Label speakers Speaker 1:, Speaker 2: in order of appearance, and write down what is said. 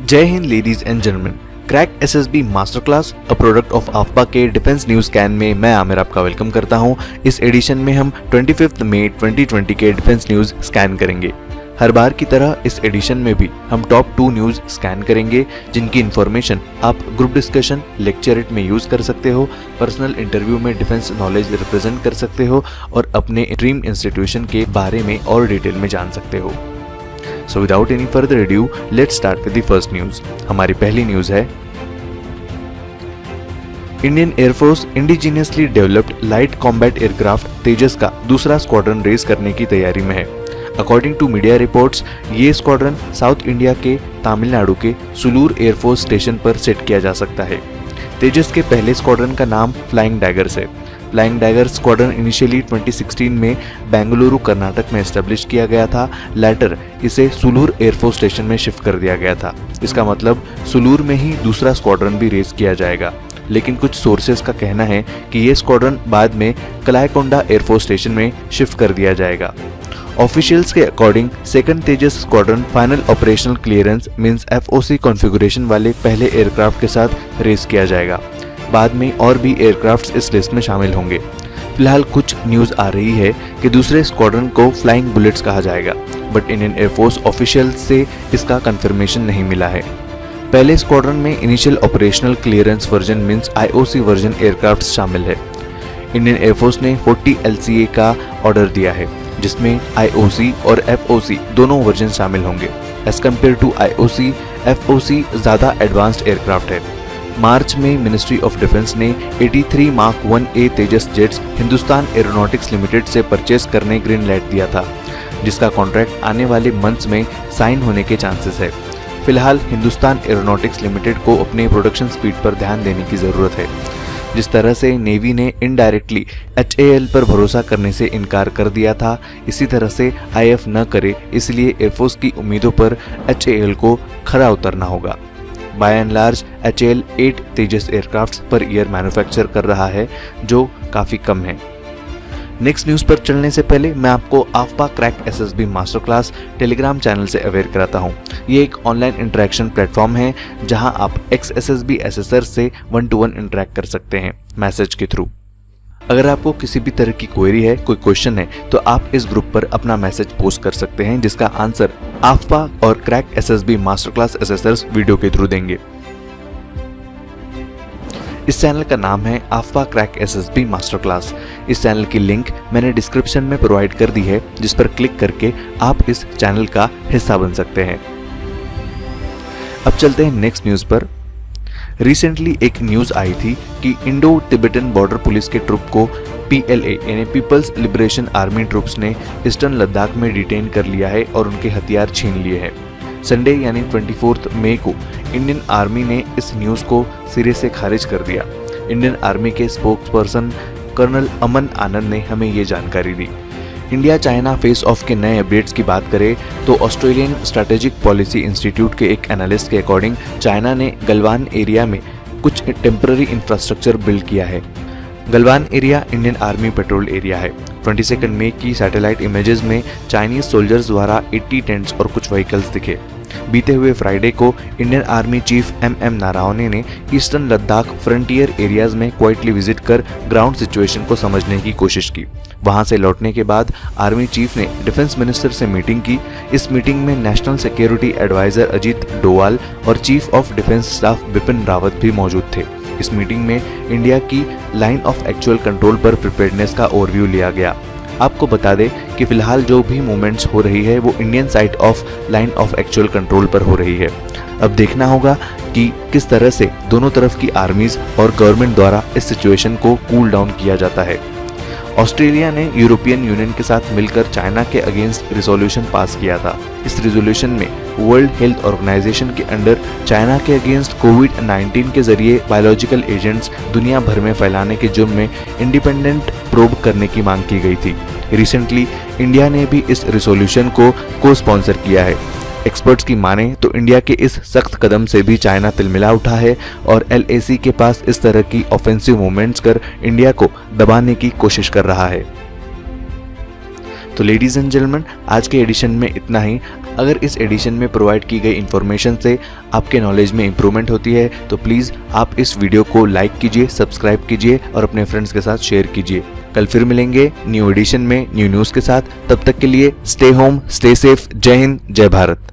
Speaker 1: जय हिंद ladies and gentleman. Crack SSB master class a product of Afpa के defence news scan में मैं आमिर आपका वेलकम करता हूं। इस एडिशन में हम 25 मई 2020 के डिफेंस न्यूज स्कैन करेंगे। हर बार की तरह इस एडिशन में भी हम टॉप 2 न्यूज स्कैन करेंगे, जिनकी इन्फॉर्मेशन आप ग्रुप डिस्कशन, लेक्चरेट में यूज कर सकते हो, पर्सनल इंटरव्यू में डिफेंस नॉलेज रिप्रेजेंट कर सकते हो और अपने ड्रीम इंस्टीट्यूशन के बारे में और डिटेल में जान सकते हो। So without any further ado, let's start with the first news। हमारी पहली न्यूज है Indian air force indigenously developed light combat aircraft Tejas का दूसरा स्क्वाड्रन रेस करने की तैयारी में है। अकॉर्डिंग टू मीडिया रिपोर्ट्स, ये स्क्वाड्रन साउथ इंडिया के तमिलनाडु के सुलूर एयरफोर्स स्टेशन पर सेट किया जा सकता है। तेजस के पहले स्क्वाड्रन का नाम फ्लाइंग डैगर्स है। फ्लाइंग डैगर स्क्वाड्रन इनिशियली 2016 में बेंगलुरु कर्नाटक में एस्टेब्लिश किया गया था। लेटर इसे सुलूर एयरफोर्स स्टेशन में शिफ्ट कर दिया गया था। इसका मतलब सुलूर में ही दूसरा स्क्वाड्रन भी रेस किया जाएगा, लेकिन कुछ सोर्सेज का कहना है कि ये स्क्वाड्रन बाद में कलायकोंडा एयरफोर्स स्टेशन में शिफ्ट कर दिया जाएगा। ऑफिशियल्स के according second Tejas squadron final operational clearance means FOC configuration वाले पहले एयरक्राफ्ट के साथ रेस किया जाएगा। बाद में और भी एयरक्राफ्ट्स इस लिस्ट में शामिल होंगे। फिलहाल कुछ न्यूज आ रही है कि दूसरे स्क्वाड्रन को फ्लाइंग बुलेट्स कहा जाएगा, बट इंडियन एयरफोर्स ऑफिशियल्स से इसका कंफर्मेशन नहीं मिला है। पहले स्क्वाड्रन में initial operational clearance version means IOC version aircraft शामिल है। इंडियन एयरफोर्स ने 40 LCA का ऑर्डर दिया है, जिसमें आईओसी और एफओसी दोनों वर्जन शामिल होंगे। As compared to IOC, FOC ज्यादा एडवांस्ड एयरक्राफ्ट है। मार्च में मिनिस्ट्री ऑफ डिफेंस ने 83 mark 1A Tejas jets Hindustan aeronautics limited से परचेस करने ग्रीन लाइट दिया था, जिसका कॉन्ट्रैक्ट आने वाले मंथ्स में साइन होने के चांसेस है। फिलहाल हिंदुस्तान एरोनॉटिक्स लिमिटेड को अपने प्रोडक्शन स्पीड पर ध्यान देने की जरूरत है। जिस तरह से नेवी ने इनडायरेक्टली HAL पर भरोसा करने से इनकार कर दिया था, इसी तरह से IF न करे, इसलिए एयरफोर्स की उम्मीदों पर HAL को खरा उतरना होगा। By and large HAL 8 Tejas aircrafts पर ईयर मैन्युफैक्चर कर रहा है, जो काफ़ी कम है। नेक्स्ट न्यूज़ पर चलने से पहले मैं आपको Afpa crack SSB master class Telegram channel से अवेयर कराता हूँ। ये एक ऑनलाइन इंटरेक्शन प्लेटफॉर्म है, जहां आप एक्स SSB एसेसर से 1-to-1 इंटरेक्ट कर सकते हैं मैसेज के थ्रू। अगर आपको किसी भी तरह की क्वेरी है, कोई क्वेश्चन है, तो आप इस ग्रुप पर अपना मैसेज पोस्ट कर सकते हैं, जिसका आंसर आफ्पा और crack SSB master class assessors video के थ्रू देंगे। इस चैनल का नाम है Afpa crack SSB master class. इस चैनल की लिंक मैंने डिस्क्रिप्शन में प्रोवाइड कर दी है, जिस पर क्लिक करके आप इस चैनल का हिस्सा बन सकते हैं। अब चलते हैं नेक्स्ट न्यूज पर। रिसेंटली एक न्यूज आई थी कि इंडो तिब्बतन बॉर्डर पुलिस के ट्रुप को PLA यानी पीपल्स लिबरेशन आर्मी ट्रुप्स ने ईस्टर्न लद्दाख में डिटेन कर लिया है और उनके हथियार छीन लिए हैं। संडे यानी 24 मई को इंडियन आर्मी ने इस न्यूज़ को सिरे से खारिज कर दिया। इंडियन आर्मी के स्पोक्सपर्सन कर्नल अमन आनंद ने हमें ये जानकारी दी। इंडिया चाइना फेस ऑफ के नए अपडेट्स की बात करें तो ऑस्ट्रेलियन स्ट्रेटेजिक पॉलिसी इंस्टीट्यूट के एक एनालिस्ट के अकॉर्डिंग चाइना ने गलवान एरिया में कुछ टेम्पररी इंफ्रास्ट्रक्चर बिल्ड किया है। Galwan area Indian army petrol area है। 22 मई की सैटेलाइट इमेजेस में चाइनीज सोल्जर्स द्वारा 80 टेंट्स और कुछ व्हीकल्स दिखे। बीते हुए फ्राइडे को Indian army chief MM Naravane ने ईस्टर्न लद्दाख फ्रंटियर एरियाज में क्वाइटली विजिट कर ग्राउंड सिचुएशन को समझने की कोशिश की। वहां से लौटने के बाद आर्मी चीफ ने डिफेंस मिनिस्टर से मीटिंग की। इस मीटिंग में national security adviser Ajit Doval और chief of defence staff Bipin Rawat भी मौजूद थे। इस मीटिंग में इंडिया की लाइन ऑफ एक्चुअल कंट्रोल पर प्रिपेयर्डनेस का ओवरव्यू लिया गया। आपको बता दें कि फिलहाल जो भी मूवमेंट्स हो रही है वो Indian side of line of actual control पर हो रही है। अब देखना होगा कि किस तरह से दोनों तरफ की आर्मीज और गवर्नमेंट द्वारा इस सिचुएशन को कूल डाउन किया जाता है। ऑस्ट्रेलिया ने यूरोपियन यूनियन के साथ मिलकर चाइना के अगेंस्ट रिजोल्यूशन पास किया था। इस रिजोल्यूशन में वर्ल्ड हेल्थ ऑर्गेनाइजेशन के अंडर चाइना के अगेंस्ट कोविड-19 के जरिए बायोलॉजिकल एजेंट्स दुनिया भर में फैलाने के जुर्म में इंडिपेंडेंट प्रोब करने की मांग की गई थी। रिसेंटली इंडिया ने भी इस रिजोल्यूशन को स्पॉन्सर किया है। एक्सपर्ट्स की माने तो इंडिया के इस सख्त कदम से भी चाइना तिलमिला उठा है और LAC के पास इस तरह की ऑफेंसिव मूवमेंट्स कर इंडिया को दबाने की कोशिश कर रहा है। तो लेडीज एंड जेंटलमैन, आज के एडिशन में इतना ही। अगर इस एडिशन में प्रोवाइड की गई इन्फॉर्मेशन से आपके नॉलेज में इम्प्रूवमेंट होती है तो प्लीज़ आप इस वीडियो को लाइक कीजिए, सब्सक्राइब कीजिए और अपने फ्रेंड्स के साथ शेयर कीजिए। कल फिर मिलेंगे न्यू एडिशन में न्यू न्यूज़ के साथ। तब तक के लिए स्टे होम, स्टे सेफ। जय हिंद, जय भारत।